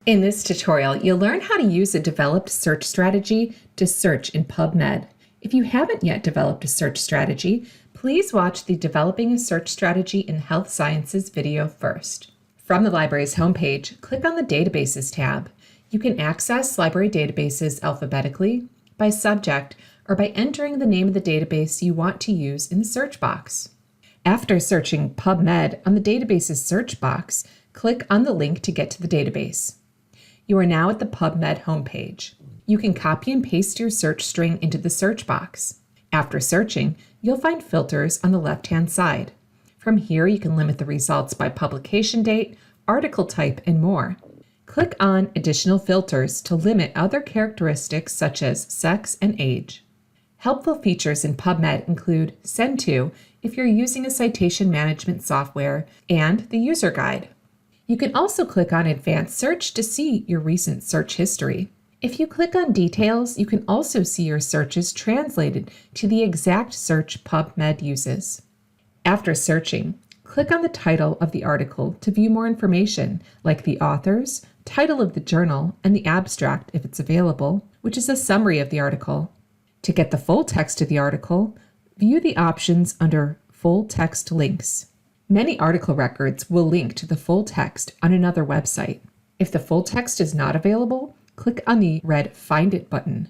In this tutorial, you'll learn how to use a developed search strategy to search in PubMed. If you haven't yet developed a search strategy, please watch the Developing a Search Strategy in Health Sciences video first. From the library's homepage, click on the Databases tab. You can access library databases alphabetically, by subject, or by entering the name of the database you want to use in the search box. After searching PubMed on the database's search box, click on the link to get to the database. You are now at the PubMed homepage. You can copy and paste your search string into the search box. After searching, you'll find filters on the left-hand side. From here, you can limit the results by publication date, article type, and more. Click on Additional Filters to limit other characteristics such as sex and age. Helpful features in PubMed include Send To if you're using a citation management software, and the User Guide. You can also click on Advanced Search to see your recent search history. If you click on Details, you can also see your searches translated to the exact search PubMed uses. After searching, click on the title of the article to view more information, like the authors, title of the journal, and the abstract if it's available, which is a summary of the article. To get the full text of the article, view the options under Full Text Links. Many article records will link to the full text on another website. If the full text is not available, click on the red Find It button.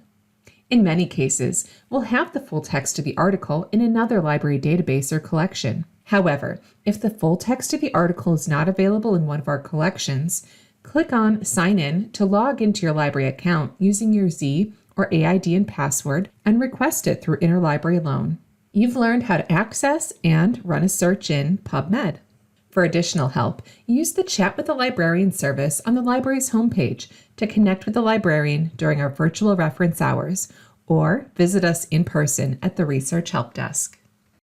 In many cases, we'll have the full text of the article in another library database or collection. However, if the full text of the article is not available in one of our collections, click on Sign In to log into your library account using your Z or AID and password and request it through Interlibrary Loan. You've learned how to access and run a search in PubMed. For additional help, use the Chat with the Librarian service on the library's homepage to connect with the librarian during our virtual reference hours, or visit us in person at the Research Help Desk.